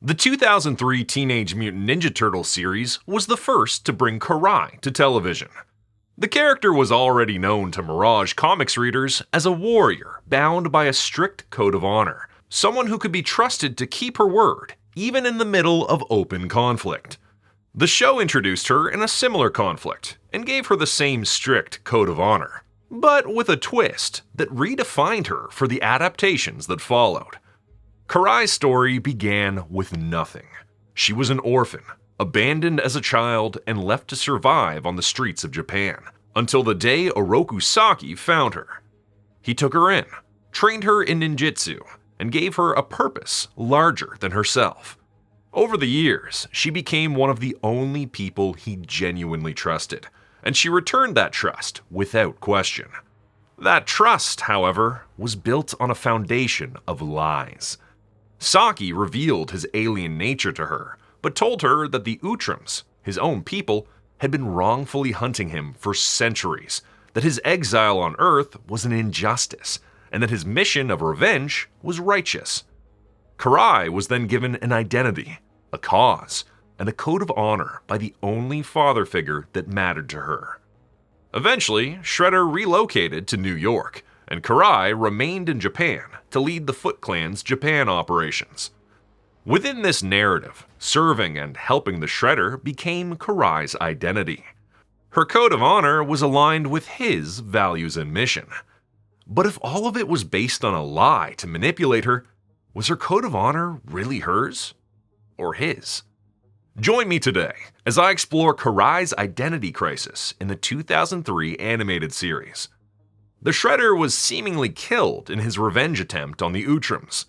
The 2003 Teenage Mutant Ninja Turtles series was the first to bring Karai to television. The character was already known to Mirage Comics readers as a warrior bound by a strict code of honor, someone who could be trusted to keep her word, even in the middle of open conflict. The show introduced her in a similar conflict and gave her the same strict code of honor, but with a twist that redefined her for the adaptations that followed. Karai's story began with nothing. She was an orphan, abandoned as a child and left to survive on the streets of Japan, until the day Oroku Saki found her. He took her in, trained her in ninjutsu, and gave her a purpose larger than herself. Over the years, she became one of the only people he genuinely trusted, and she returned that trust without question. That trust, however, was built on a foundation of lies. Saki revealed his alien nature to her, but told her that the Utrams, his own people, had been wrongfully hunting him for centuries, that his exile on Earth was an injustice, and that his mission of revenge was righteous. Karai was then given an identity, a cause, and a code of honor by the only father figure that mattered to her. Eventually, Shredder relocated to New York, and Karai remained in Japan to lead the Foot Clan's Japan operations. Within this narrative, serving and helping the Shredder became Karai's identity. Her code of honor was aligned with his values and mission. But if all of it was based on a lie to manipulate her, was her code of honor really hers? Or his? Join me today as I explore Karai's identity crisis in the 2003 animated series. The Shredder was seemingly killed in his revenge attempt on the Utrams.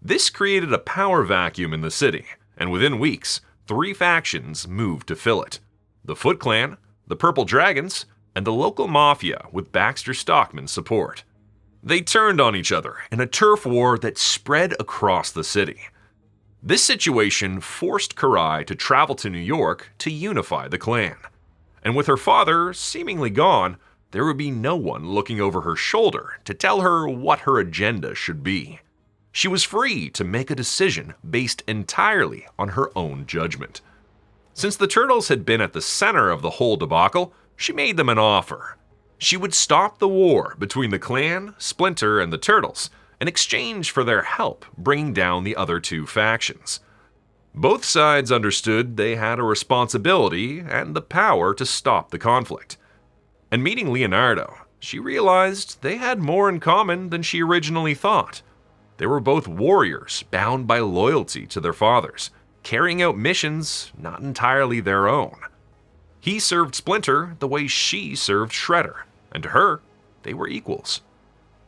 This created a power vacuum in the city, and within weeks, 3 factions moved to fill it: the Foot Clan, the Purple Dragons, and the local mafia with Baxter Stockman's support. They turned on each other in a turf war that spread across the city. This situation forced Karai to travel to New York to unify the clan. And with her father seemingly gone, there would be no one looking over her shoulder to tell her what her agenda should be. She was free to make a decision based entirely on her own judgment. Since the Turtles had been at the center of the whole debacle, she made them an offer. She would stop the war between the clan, Splinter, and the Turtles in exchange for their help bringing down the other 2 factions. Both sides understood they had a responsibility and the power to stop the conflict. And meeting Leonardo, she realized they had more in common than she originally thought. They were both warriors bound by loyalty to their fathers, carrying out missions not entirely their own. He served Splinter the way she served Shredder, and to her, they were equals.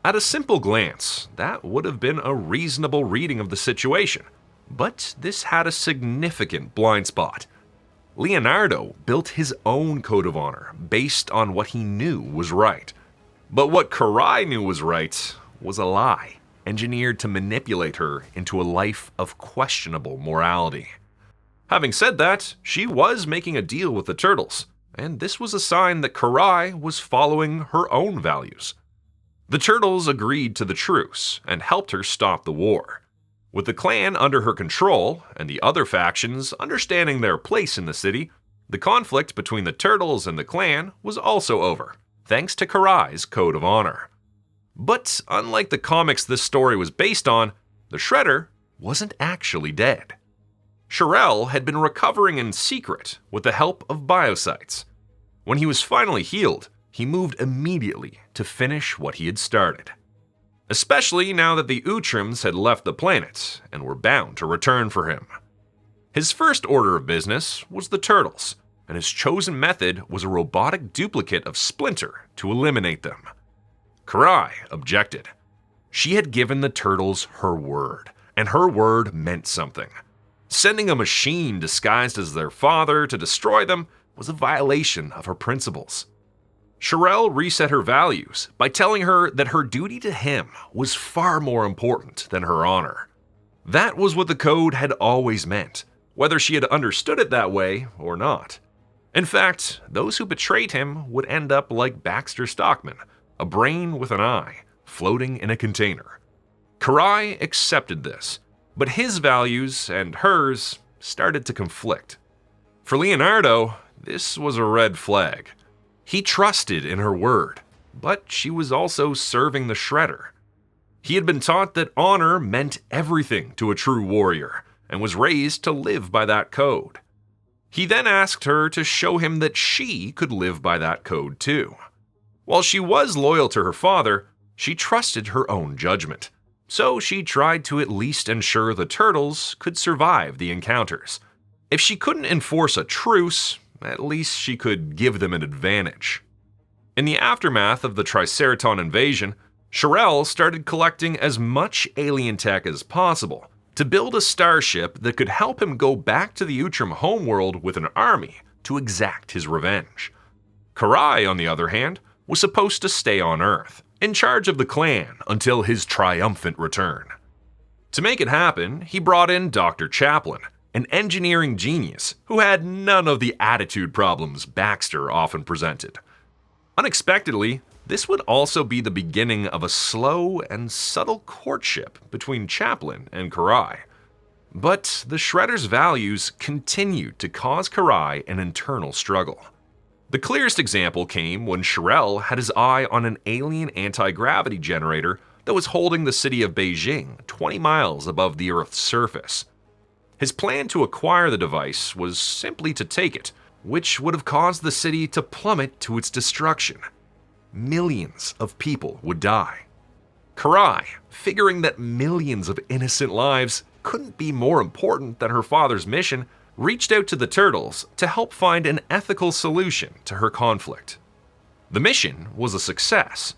At a simple glance, that would have been a reasonable reading of the situation, but this had a significant blind spot. Leonardo built his own code of honor based on what he knew was right. But what Karai knew was right was a lie, engineered to manipulate her into a life of questionable morality. Having said that, she was making a deal with the Turtles, and this was a sign that Karai was following her own values. The Turtles agreed to the truce and helped her stop the war. With the clan under her control, and the other factions understanding their place in the city, the conflict between the Turtles and the clan was also over, thanks to Karai's code of honor. But unlike the comics this story was based on, the Shredder wasn't actually dead. Shirel had been recovering in secret with the help of biocytes. When he was finally healed, he moved immediately to finish what he had started. Especially now that the Utrams had left the planet and were bound to return for him. His first order of business was the Turtles, and his chosen method was a robotic duplicate of Splinter to eliminate them. Karai objected. She had given the Turtles her word, and her word meant something. Sending a machine disguised as their father to destroy them was a violation of her principles. Shirel reset her values by telling her that her duty to him was far more important than her honor. That was what the code had always meant, whether she had understood it that way or not. In fact, those who betrayed him would end up like Baxter Stockman, a brain with an eye, floating in a container. Karai accepted this, But his values and hers started to conflict. For Leonardo, this was a red flag. He trusted in her word, but she was also serving the Shredder. He had been taught that honor meant everything to a true warrior, and was raised to live by that code. He then asked her to show him that she could live by that code too. While she was loyal to her father, she trusted her own judgment, so she tried to at least ensure the turtles could survive the encounters. If she couldn't enforce a truce, at least she could give them an advantage. In the aftermath of the Triceraton invasion, Shirel started collecting as much alien tech as possible to build a starship that could help him go back to the Outram homeworld with an army to exact his revenge. Karai, on the other hand, was supposed to stay on Earth, in charge of the clan until his triumphant return. To make it happen, he brought in Dr. Chaplin, an engineering genius who had none of the attitude problems Baxter often presented. Unexpectedly, this would also be the beginning of a slow and subtle courtship between Chaplin and Karai. But the Shredder's values continued to cause Karai an internal struggle. The clearest example came when Shirel had his eye on an alien anti-gravity generator that was holding the city of Beijing 20 miles above the Earth's surface. His plan to acquire the device was simply to take it, which would have caused the city to plummet to its destruction. Millions of people would die. Karai, figuring that millions of innocent lives couldn't be more important than her father's mission, reached out to the turtles to help find an ethical solution to her conflict. The mission was a success.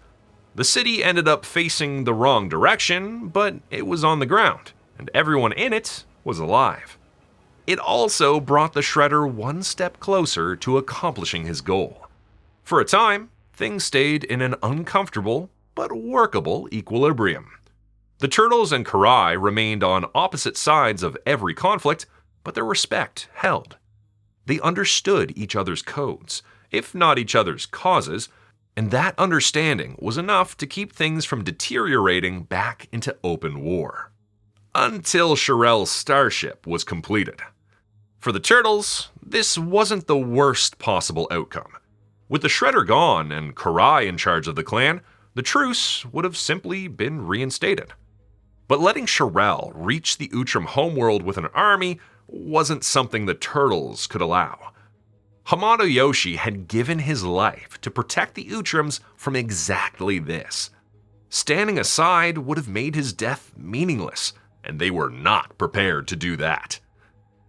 The city ended up facing the wrong direction, but it was on the ground, and everyone in it was alive. It also brought the Shredder one step closer to accomplishing his goal. For a time, things stayed in an uncomfortable but workable equilibrium. The Turtles and Karai remained on opposite sides of every conflict, but their respect held. They understood each other's codes, if not each other's causes, and that understanding was enough to keep things from deteriorating back into open war. Until Shirel's starship was completed. For the Turtles, this wasn't the worst possible outcome. With the Shredder gone and Karai in charge of the clan, the truce would have simply been reinstated. But letting Shirel reach the Outram homeworld with an army wasn't something the Turtles could allow. Hamato Yoshi had given his life to protect the Outrams from exactly this. Standing aside would have made his death meaningless, and they were not prepared to do that.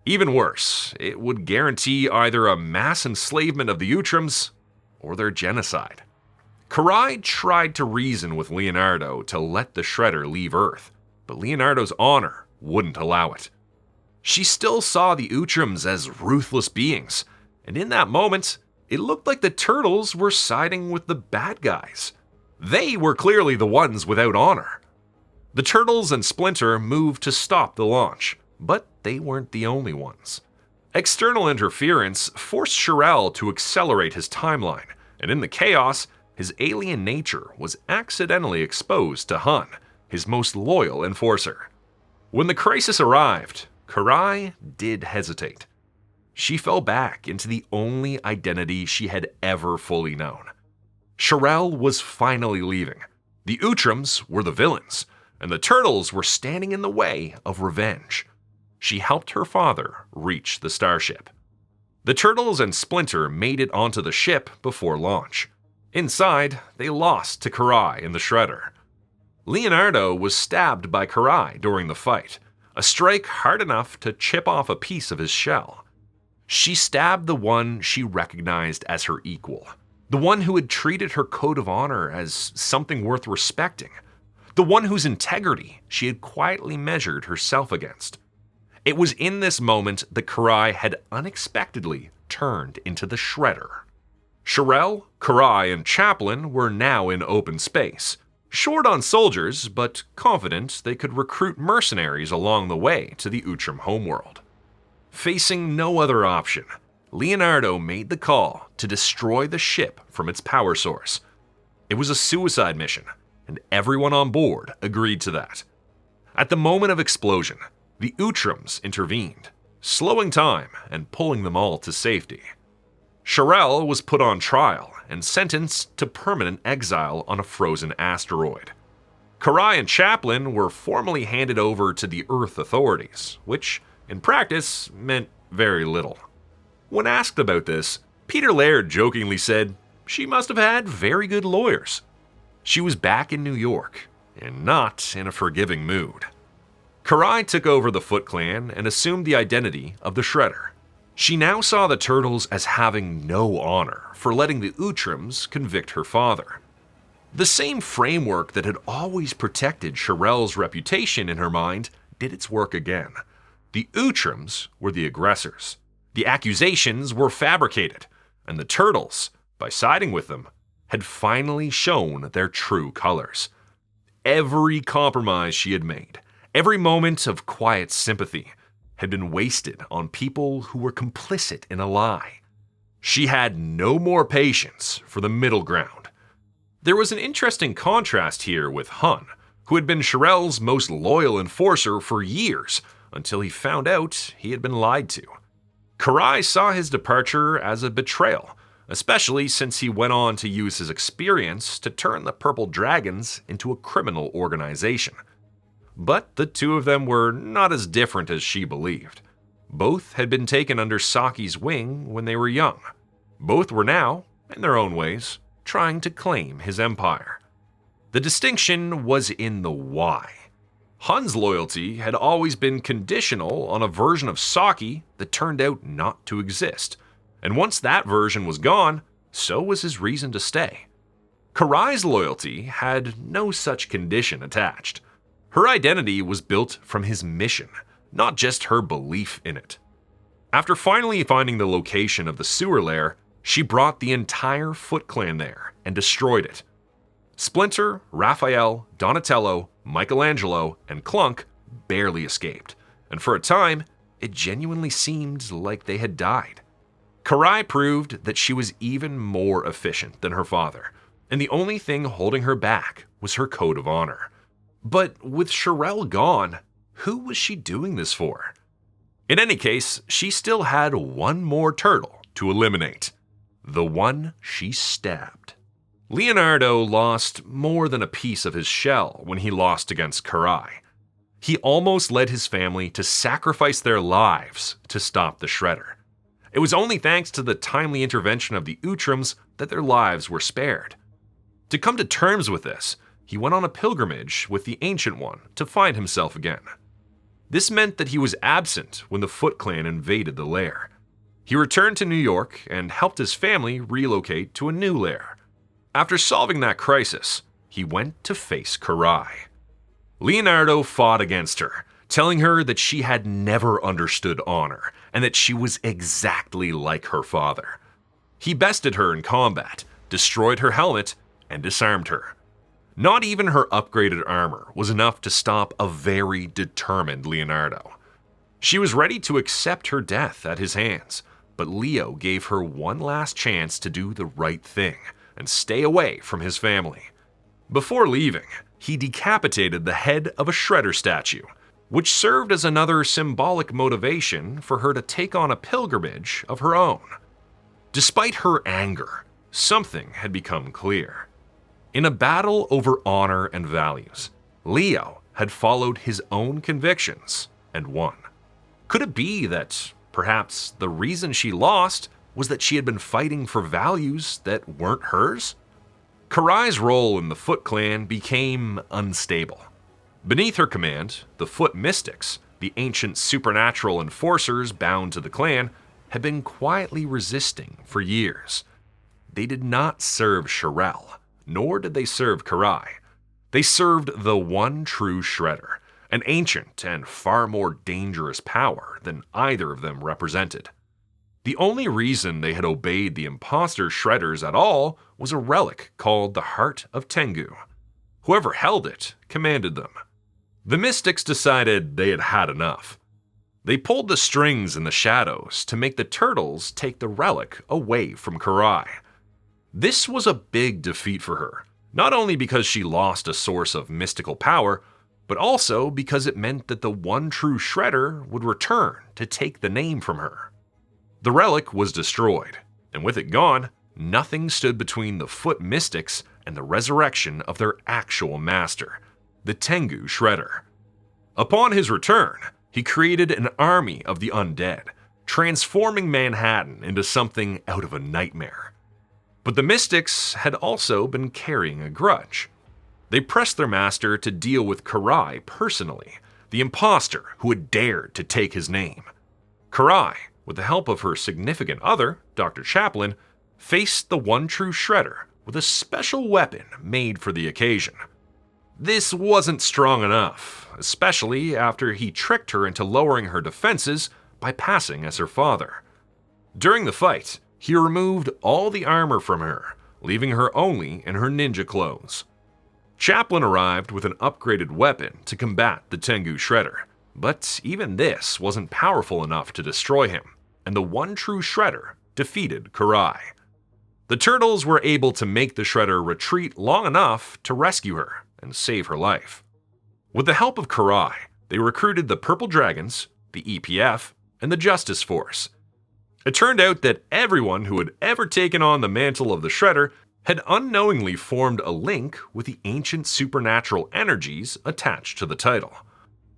Even worse, it would guarantee either a mass enslavement of the Outrams or their genocide. Karai tried to reason with Leonardo to let the Shredder leave Earth, but Leonardo's honor wouldn't allow it. She still saw the Outrams as ruthless beings, and in that moment, it looked like the Turtles were siding with the bad guys. They were clearly the ones without honor. The Turtles and Splinter moved to stop the launch, but they weren't the only ones. External interference forced Shirel to accelerate his timeline, and in the chaos, his alien nature was accidentally exposed to Hun, his most loyal enforcer. When the crisis arrived, Karai did hesitate. She fell back into the only identity she had ever fully known. Shirel was finally leaving. The Outrams were the villains, and the Turtles were standing in the way of revenge. She helped her father reach the starship. The Turtles and Splinter made it onto the ship before launch. Inside, they lost to Karai and the Shredder. Leonardo was stabbed by Karai during the fight, a strike hard enough to chip off a piece of his shell. She stabbed the one she recognized as her equal, the one who had treated her code of honor as something worth respecting, the one whose integrity she had quietly measured herself against. It was in this moment that Karai had unexpectedly turned into the Shredder. Shirel, Karai, and Chaplin were now in open space, short on soldiers, but confident they could recruit mercenaries along the way to the Outram homeworld. Facing no other option, Leonardo made the call to destroy the ship from its power source. It was a suicide mission, and everyone on board agreed to that. At the moment of explosion, the Utrams intervened, slowing time and pulling them all to safety. Sherelle was put on trial and sentenced to permanent exile on a frozen asteroid. Karai and Chaplin were formally handed over to the Earth authorities, which, in practice, meant very little. When asked about this, Peter Laird jokingly said she must have had very good lawyers. She was back in New York, and not in a forgiving mood. Karai took over the Foot Clan and assumed the identity of the Shredder. She now saw the Turtles as having no honor for letting the Utrams convict her father. The same framework that had always protected Sherelle's reputation in her mind did its work again. The Utrams were the aggressors. The accusations were fabricated, and the Turtles, by siding with them, had finally shown their true colors. Every compromise she had made, every moment of quiet sympathy, had been wasted on people who were complicit in a lie. She had no more patience for the middle ground. There was an interesting contrast here with Hun, who had been Sherelle's most loyal enforcer for years until he found out he had been lied to. Karai saw his departure as a betrayal, especially since he went on to use his experience to turn the Purple Dragons into a criminal organization. But the two of them were not as different as she believed. Both had been taken under Saki's wing when they were young. Both were now, in their own ways, trying to claim his empire. The distinction was in the why. Hun's loyalty had always been conditional on a version of Saki that turned out not to exist, and once that version was gone, so was his reason to stay. Karai's loyalty had no such condition attached. Her identity was built from his mission, not just her belief in it. After finally finding the location of the sewer lair, she brought the entire Foot Clan there and destroyed it. Splinter, Raphael, Donatello, Michelangelo, and Clunk barely escaped, and for a time, it genuinely seemed like they had died. Karai proved that she was even more efficient than her father, and the only thing holding her back was her code of honor. But with Sherelle gone, who was she doing this for? In any case, she still had one more turtle to eliminate. The one she stabbed. Leonardo lost more than a piece of his shell when he lost against Karai. He almost led his family to sacrifice their lives to stop the Shredder. It was only thanks to the timely intervention of the Utrams that their lives were spared. To come to terms with this, he went on a pilgrimage with the Ancient One to find himself again. This meant that he was absent when the Foot Clan invaded the lair. He returned to New York and helped his family relocate to a new lair. After solving that crisis, he went to face Karai. Leonardo fought against her, telling her that she had never understood honor and that she was exactly like her father. He bested her in combat, destroyed her helmet, and disarmed her. Not even her upgraded armor was enough to stop a very determined Leonardo. She was ready to accept her death at his hands, but Leo gave her one last chance to do the right thing and stay away from his family. Before leaving, he decapitated the head of a Shredder statue, which served as another symbolic motivation for her to take on a pilgrimage of her own. Despite her anger, something had become clear. In a battle over honor and values, Leo had followed his own convictions and won. Could it be that perhaps the reason she lost was that she had been fighting for values that weren't hers? Karai's role in the Foot Clan became unstable. Beneath her command, the Foot Mystics, the ancient supernatural enforcers bound to the clan, had been quietly resisting for years. They did not serve Sherelle, nor did they serve Karai. They served the one true Shredder, an ancient and far more dangerous power than either of them represented. The only reason they had obeyed the imposter Shredders at all was a relic called the Heart of Tengu. Whoever held it commanded them. The Mystics decided they had had enough. They pulled the strings in the shadows to make the Turtles take the relic away from Karai. This was a big defeat for her, not only because she lost a source of mystical power, but also because it meant that the one true Shredder would return to take the name from her. The relic was destroyed, and with it gone, nothing stood between the Foot Mystics and the resurrection of their actual master, the Tengu Shredder. Upon his return, he created an army of the undead, transforming Manhattan into something out of a nightmare. But the Mystics had also been carrying a grudge. They pressed their master to deal with Karai personally, the imposter who had dared to take his name. Karai, with the help of her significant other, Dr. Chaplin, faced the one true Shredder with a special weapon made for the occasion. This wasn't strong enough, especially after he tricked her into lowering her defenses by passing as her father. During the fight, he removed all the armor from her, leaving her only in her ninja clothes. Chaplin arrived with an upgraded weapon to combat the Tengu Shredder, but even this wasn't powerful enough to destroy him, and the one true Shredder defeated Karai. The Turtles were able to make the Shredder retreat long enough to rescue her and save her life. With the help of Karai, they recruited the Purple Dragons, the EPF, and the Justice Force. It turned out that everyone who had ever taken on the mantle of the Shredder had unknowingly formed a link with the ancient supernatural energies attached to the title.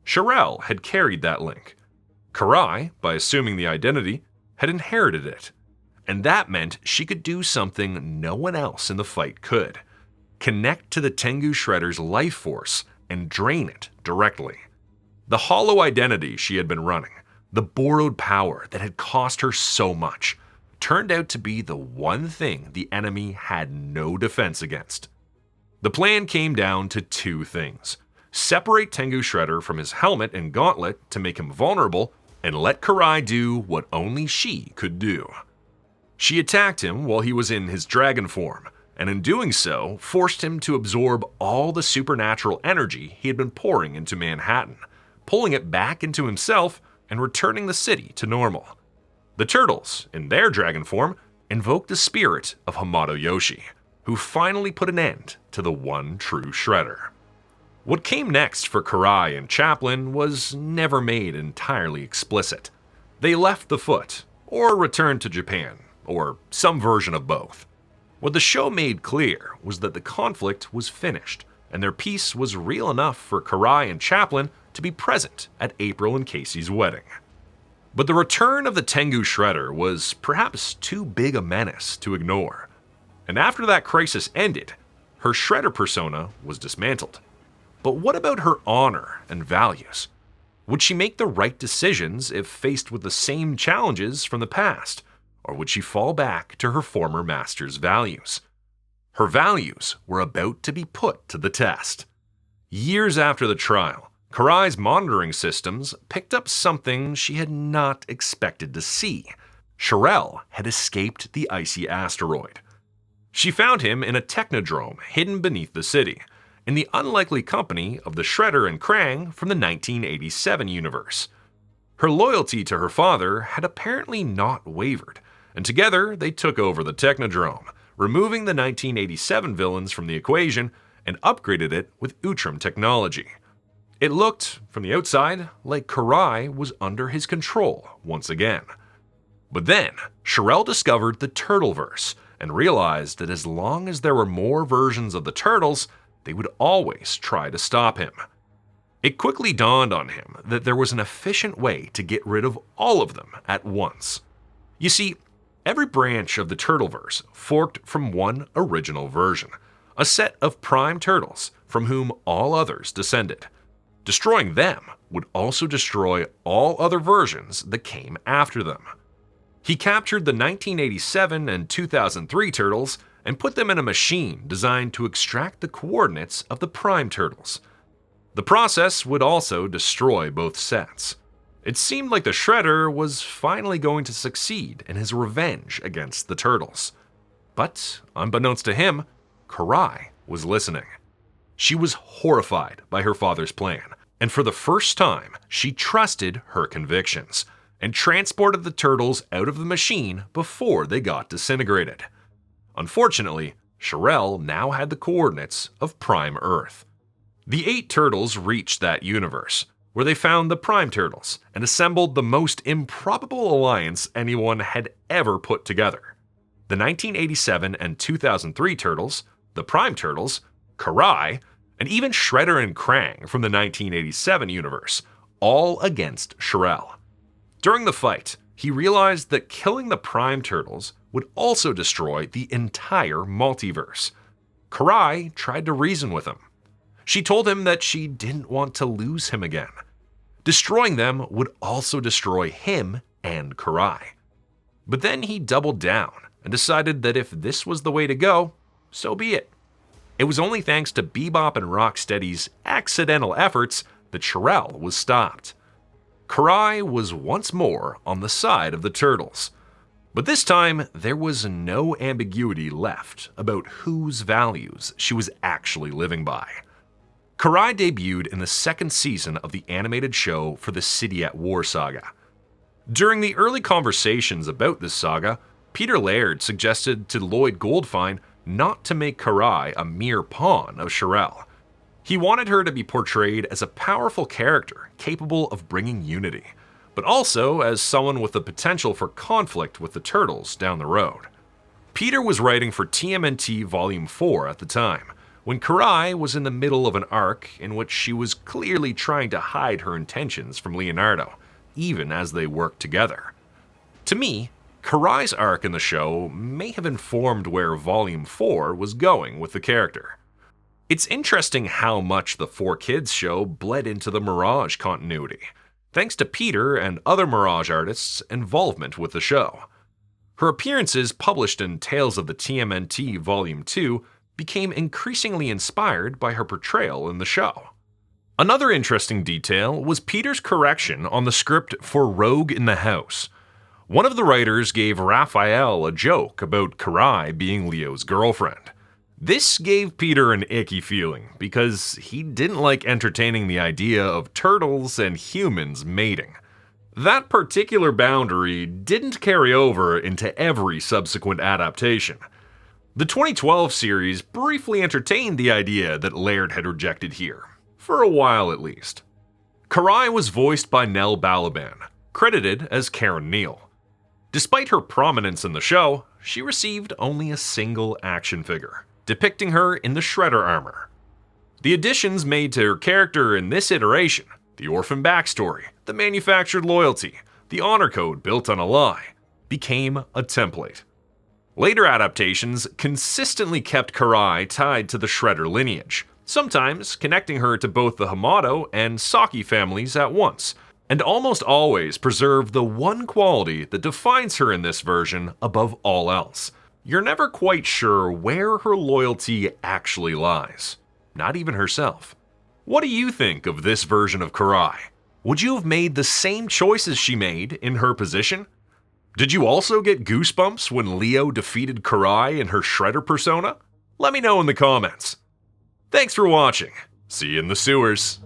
Shirelle had carried that link. Karai, by assuming the identity, had inherited it. And that meant she could do something no one else in the fight could: connect to the Tengu Shredder's life force and drain it directly. The hollow identity she had been running, the borrowed power that had cost her so much, turned out to be the one thing the enemy had no defense against. The plan came down to two things: separate Tengu Shredder from his helmet and gauntlet to make him vulnerable, and let Karai do what only she could do. She attacked him while he was in his dragon form, and in doing so, forced him to absorb all the supernatural energy he had been pouring into Manhattan, pulling it back into himself and returning the city to normal. The Turtles, in their dragon form, invoked the spirit of Hamato Yoshi, who finally put an end to the one true Shredder. What came next for Karai and Chaplin was never made entirely explicit. They left the Foot, or returned to Japan, or some version of both. What the show made clear was that the conflict was finished, and their peace was real enough for Karai and Chaplin to be present at April and Casey's wedding. But the return of the Tengu Shredder was perhaps too big a menace to ignore. And after that crisis ended, her Shredder persona was dismantled. But what about her honor and values? Would she make the right decisions if faced with the same challenges from the past? Or would she fall back to her former master's values? Her values were about to be put to the test. Years after the trial, Karai's monitoring systems picked up something she had not expected to see. Shirelle had escaped the icy asteroid. She found him in a technodrome hidden beneath the city, in the unlikely company of the Shredder and Krang from the 1987 universe. Her loyalty to her father had apparently not wavered, and together they took over the technodrome, removing the 1987 villains from the equation and upgraded it with Utrum technology. It looked, from the outside, like Karai was under his control once again. But then, Shirelle discovered the Turtleverse and realized that as long as there were more versions of the Turtles, they would always try to stop him. It quickly dawned on him that there was an efficient way to get rid of all of them at once. You see, every branch of the Turtleverse forked from one original version, a set of prime turtles from whom all others descended. Destroying them would also destroy all other versions that came after them. He captured the 1987 and 2003 turtles and put them in a machine designed to extract the coordinates of the prime turtles. The process would also destroy both sets. It seemed like the Shredder was finally going to succeed in his revenge against the turtles. But, unbeknownst to him, Karai was listening. She was horrified by her father's plan, and for the first time, she trusted her convictions and transported the turtles out of the machine before they got disintegrated. Unfortunately, Shirelle now had the coordinates of Prime Earth. The 8 turtles reached that universe, where they found the Prime Turtles and assembled the most improbable alliance anyone had ever put together. The 1987 and 2003 Turtles, the Prime Turtles, Karai, and even Shredder and Krang from the 1987 universe, all against Shirel. During the fight, he realized that killing the Prime Turtles would also destroy the entire multiverse. Karai tried to reason with him. She told him that she didn't want to lose him again. Destroying them would also destroy him and Karai. But then he doubled down and decided that if this was the way to go, so be it. It was only thanks to Bebop and Rocksteady's accidental efforts that Shirel was stopped. Karai was once more on the side of the Turtles. But this time, there was no ambiguity left about whose values she was actually living by. Karai debuted in the 2nd season of the animated show for the City at War saga. During the early conversations about this saga, Peter Laird suggested to Lloyd Goldfine not to make Karai a mere pawn of Shirel. He wanted her to be portrayed as a powerful character capable of bringing unity, but also as someone with the potential for conflict with the Turtles down the road. Peter was writing for TMNT Volume 4 at the time, when Karai was in the middle of an arc in which she was clearly trying to hide her intentions from Leonardo, even as they worked together. To me, Karai's arc in the show may have informed where Volume 4 was going with the character. It's interesting how much the 4Kids show bled into the Mirage continuity, thanks to Peter and other Mirage artists' involvement with the show. Her appearances published in Tales of the TMNT Volume 2 became increasingly inspired by her portrayal in the show. Another interesting detail was Peter's correction on the script for Rogue in the House. One of the writers gave Raphael a joke about Karai being Leo's girlfriend. This gave Peter an icky feeling because he didn't like entertaining the idea of turtles and humans mating. That particular boundary didn't carry over into every subsequent adaptation. The 2012 series briefly entertained the idea that Laird had rejected here, for a while at least. Karai was voiced by Nell Balaban, credited as Karen Neal. Despite her prominence in the show, she received only a single action figure, depicting her in the Shredder armor. The additions made to her character in this iteration, the orphan backstory, the manufactured loyalty, the honor code built on a lie, became a template. Later adaptations consistently kept Karai tied to the Shredder lineage, sometimes connecting her to both the Hamato and Saki families at once, and almost always preserved the one quality that defines her in this version above all else. You're never quite sure where her loyalty actually lies, not even herself. What do you think of this version of Karai? Would you have made the same choices she made in her position? Did you also get goosebumps when Leo defeated Karai in her Shredder persona? Let me know in the comments. Thanks for watching. See you in the sewers.